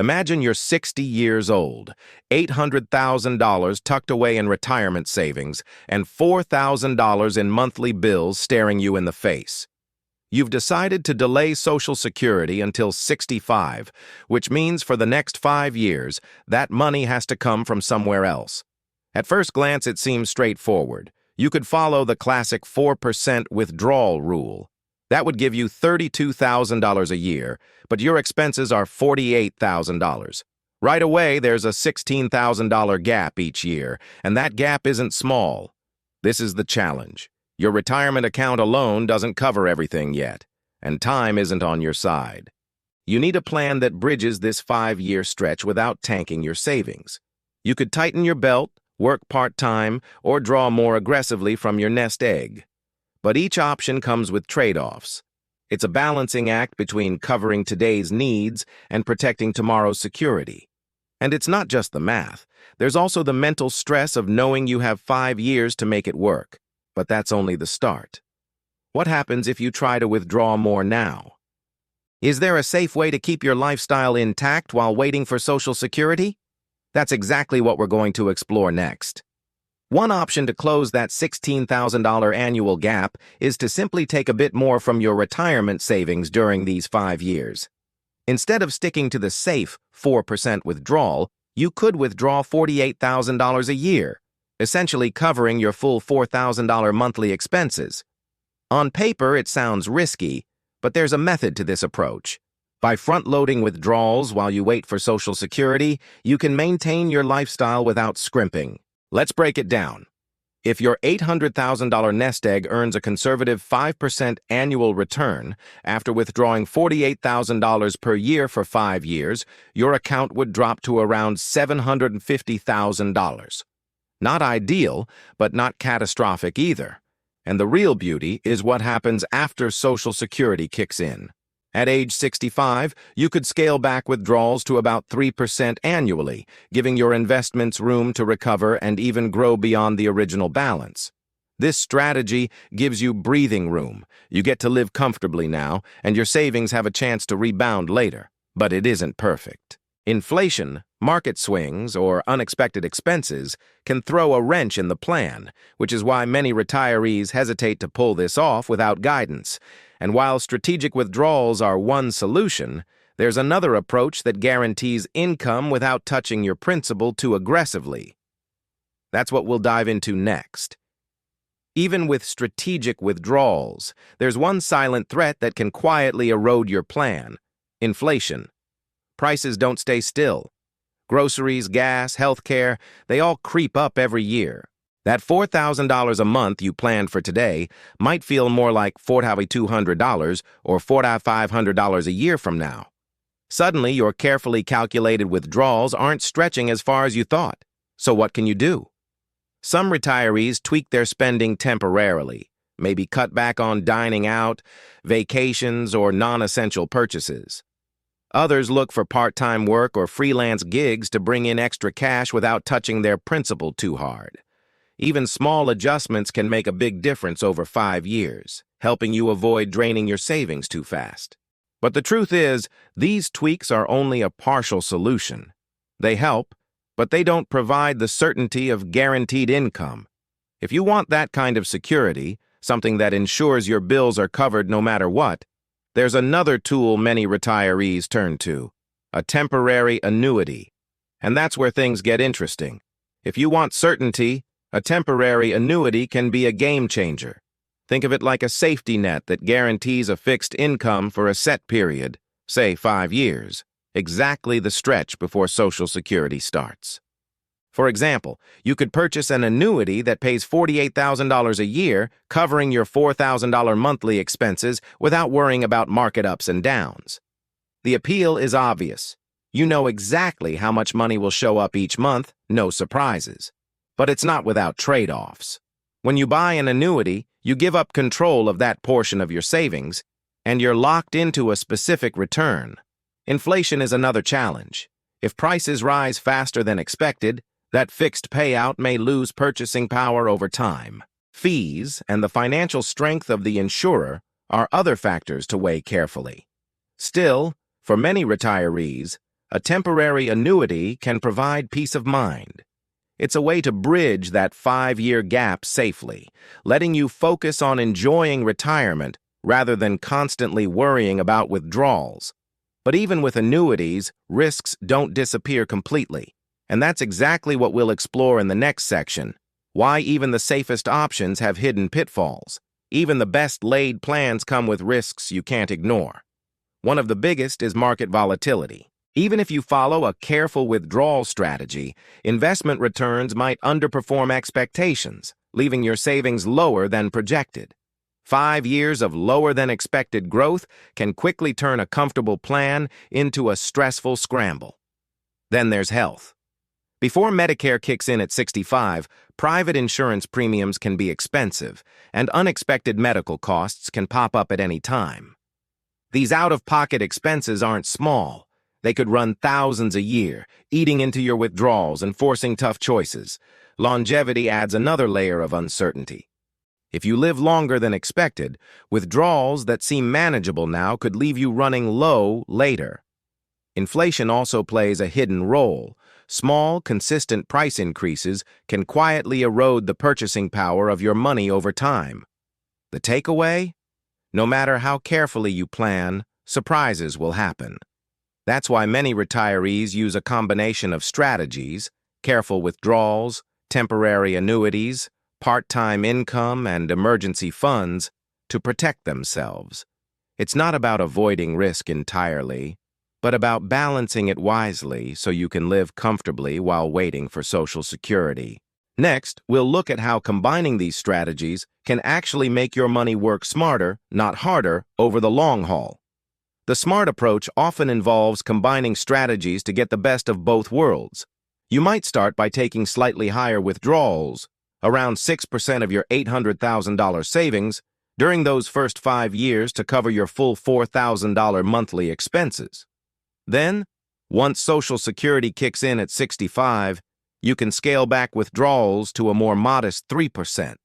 Imagine you're 60 years old, $800,000 tucked away in retirement savings, and $4,000 in monthly bills staring you in the face. You've decided to delay Social Security until 65, which means for the next 5 years, that money has to come from somewhere else. At first glance, it seems straightforward. You could follow the classic 4% withdrawal rule. That would give you $32,000 a year, but your expenses are $48,000. Right away, there's a $16,000 gap each year, and that gap isn't small. This is the challenge. Your retirement account alone doesn't cover everything yet, and time isn't on your side. You need a plan that bridges this 5-year stretch without tanking your savings. You could tighten your belt, work part-time, or draw more aggressively from your nest egg. But each option comes with trade-offs. It's a balancing act between covering today's needs and protecting tomorrow's security. And it's not just the math. There's also the mental stress of knowing you have 5 years to make it work. But that's only the start. What happens if you try to withdraw more now? Is there a safe way to keep your lifestyle intact while waiting for Social Security? That's exactly what we're going to explore next. One option to close that $16,000 annual gap is to simply take a bit more from your retirement savings during these 5 years. Instead of sticking to the safe 4% withdrawal, you could withdraw $48,000 a year, essentially covering your full $4,000 monthly expenses. On paper, it sounds risky, but there's a method to this approach. By front-loading withdrawals while you wait for Social Security, you can maintain your lifestyle without scrimping. Let's break it down. If your $800,000 nest egg earns a conservative 5% annual return, after withdrawing $48,000 per year for 5 years, your account would drop to around $750,000. Not ideal, but not catastrophic either. And the real beauty is what happens after Social Security kicks in. At age 65, you could scale back withdrawals to about 3% annually, giving your investments room to recover and even grow beyond the original balance. This strategy gives you breathing room. You get to live comfortably now, and your savings have a chance to rebound later. But it isn't perfect. Inflation, market swings, or unexpected expenses can throw a wrench in the plan, which is why many retirees hesitate to pull this off without guidance. And while strategic withdrawals are one solution, there's another approach that guarantees income without touching your principal too aggressively. That's what we'll dive into next. Even with strategic withdrawals, there's one silent threat that can quietly erode your plan: inflation. Prices don't stay still. Groceries, gas, healthcare, they all creep up every year. That $4,000 a month you planned for today might feel more like $4,200 or $4,500 a year from now. Suddenly, your carefully calculated withdrawals aren't stretching as far as you thought. So what can you do? Some retirees tweak their spending temporarily, maybe cut back on dining out, vacations, or non-essential purchases. Others look for part-time work or freelance gigs to bring in extra cash without touching their principal too hard. Even small adjustments can make a big difference over 5 years, helping you avoid draining your savings too fast. But the truth is, these tweaks are only a partial solution. They help, but they don't provide the certainty of guaranteed income. If you want that kind of security, something that ensures your bills are covered no matter what, there's another tool many retirees turn to: a temporary annuity. And that's where things get interesting. If you want certainty, a temporary annuity can be a game changer. Think of it like a safety net that guarantees a fixed income for a set period, say 5 years, exactly the stretch before Social Security starts. For example, you could purchase an annuity that pays $48,000 a year, covering your $4,000 monthly expenses without worrying about market ups and downs. The appeal is obvious. You know exactly how much money will show up each month, no surprises. But it's not without trade-offs. When you buy an annuity, you give up control of that portion of your savings, and you're locked into a specific return. Inflation is another challenge. If prices rise faster than expected, that fixed payout may lose purchasing power over time. Fees and the financial strength of the insurer are other factors to weigh carefully. Still, for many retirees, A temporary annuity can provide peace of mind. It's a way to bridge that 5-year gap safely, letting you focus on enjoying retirement rather than constantly worrying about withdrawals. But even with annuities, risks don't disappear completely. And that's exactly what we'll explore in the next section: why even the safest options have hidden pitfalls. Even the best-laid plans come with risks you can't ignore. One of the biggest is market volatility. Even if you follow a careful withdrawal strategy, investment returns might underperform expectations, leaving your savings lower than projected. 5 years of lower-than-expected growth can quickly turn a comfortable plan into a stressful scramble. Then there's health. Before Medicare kicks in at 65, private insurance premiums can be expensive, and unexpected medical costs can pop up at any time. These out-of-pocket expenses aren't small. They could run thousands a year, eating into your withdrawals and forcing tough choices. Longevity adds another layer of uncertainty. If you live longer than expected, withdrawals that seem manageable now could leave you running low later. Inflation also plays a hidden role. Small, consistent price increases can quietly erode the purchasing power of your money over time. The takeaway? No matter how carefully you plan, surprises will happen. That's why many retirees use a combination of strategies: careful withdrawals, temporary annuities, part-time income, and emergency funds to protect themselves. It's not about avoiding risk entirely, but about balancing it wisely so you can live comfortably while waiting for Social Security. Next, we'll look at how combining these strategies can actually make your money work smarter, not harder, over the long haul. The SMART approach often involves combining strategies to get the best of both worlds. You might start by taking slightly higher withdrawals, around 6% of your $800,000 savings, during those first 5 years to cover your full $4,000 monthly expenses. Then, once Social Security kicks in at 65, you can scale back withdrawals to a more modest 3%.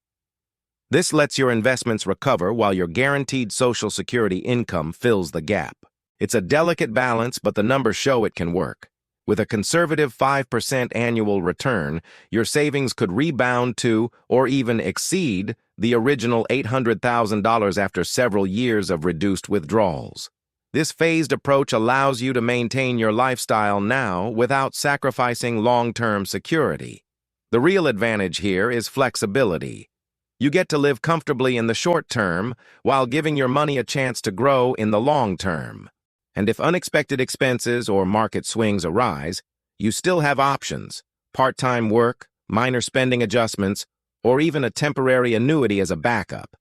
This lets your investments recover while your guaranteed Social Security income fills the gap. It's a delicate balance, but the numbers show it can work. With a conservative 5% annual return, your savings could rebound to or even exceed the original $800,000 after several years of reduced withdrawals. This phased approach allows you to maintain your lifestyle now without sacrificing long-term security. The real advantage here is flexibility. You get to live comfortably in the short term while giving your money a chance to grow in the long term. And if unexpected expenses or market swings arise, you still have options: part-time work, minor spending adjustments, or even a temporary annuity as a backup.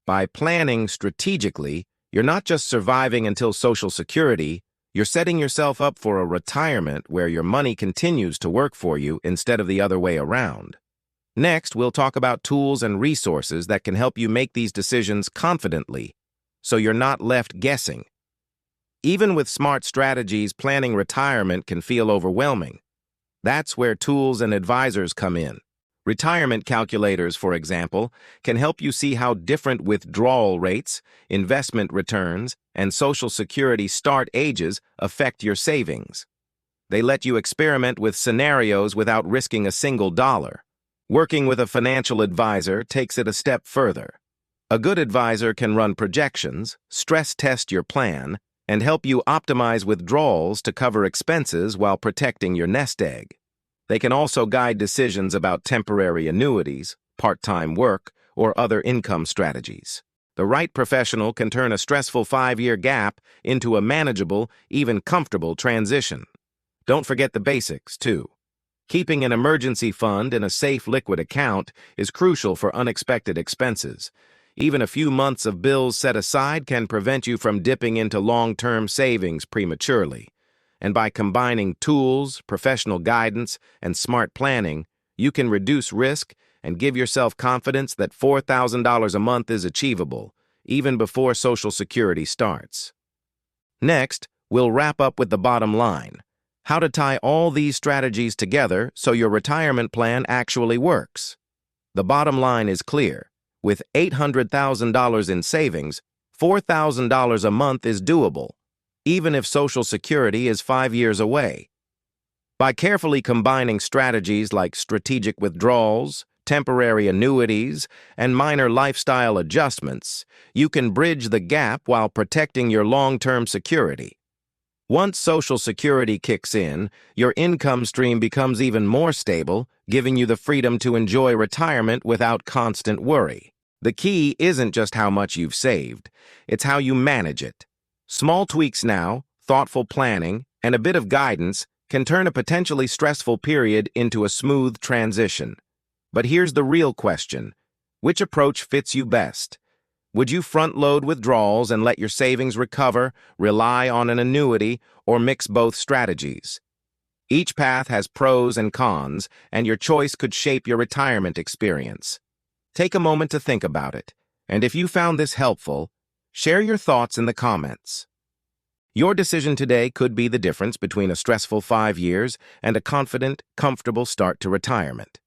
By planning strategically, you're not just surviving until Social Security, you're setting yourself up for a retirement where your money continues to work for you instead of the other way around. Next, we'll talk about tools and resources that can help you make these decisions confidently, so you're not left guessing. Even with smart strategies, planning retirement can feel overwhelming. That's where tools and advisors come in. Retirement calculators, for example, can help you see how different withdrawal rates, investment returns, and Social Security start ages affect your savings. They let you experiment with scenarios without risking a single dollar. Working with a financial advisor takes it a step further. A good advisor can run projections, stress test your plan, and help you optimize withdrawals to cover expenses while protecting your nest egg. They can also guide decisions about temporary annuities, part-time work, or other income strategies. The right professional can turn a stressful 5-year gap into a manageable, even comfortable transition. Don't forget the basics, too. Keeping an emergency fund in a safe liquid account is crucial for unexpected expenses. Even a few months of bills set aside can prevent you from dipping into long-term savings prematurely. And by combining tools, professional guidance, and smart planning, you can reduce risk and give yourself confidence that $4,000 a month is achievable, even before Social Security starts. Next, we'll wrap up with the bottom line: how to tie all these strategies together so your retirement plan actually works. The bottom line is clear. With $800,000 in savings, $4,000 a month is doable. even if Social Security is 5 years away. By carefully combining strategies like strategic withdrawals, temporary annuities, and minor lifestyle adjustments, you can bridge the gap while protecting your long-term security. Once Social Security kicks in, your income stream becomes even more stable, giving you the freedom to enjoy retirement without constant worry. The key isn't just how much you've saved, it's how you manage it. Small tweaks now, thoughtful planning, and a bit of guidance can turn a potentially stressful period into a smooth transition. But here's the real question. Which approach fits you best? Would you front-load withdrawals and let your savings recover, rely on an annuity, or mix both strategies? Each path has pros and cons, and your choice could shape your retirement experience. Take a moment to think about it, and if you found this helpful, share your thoughts in the comments. Your decision today could be the difference between a stressful 5 years and a confident, comfortable start to retirement.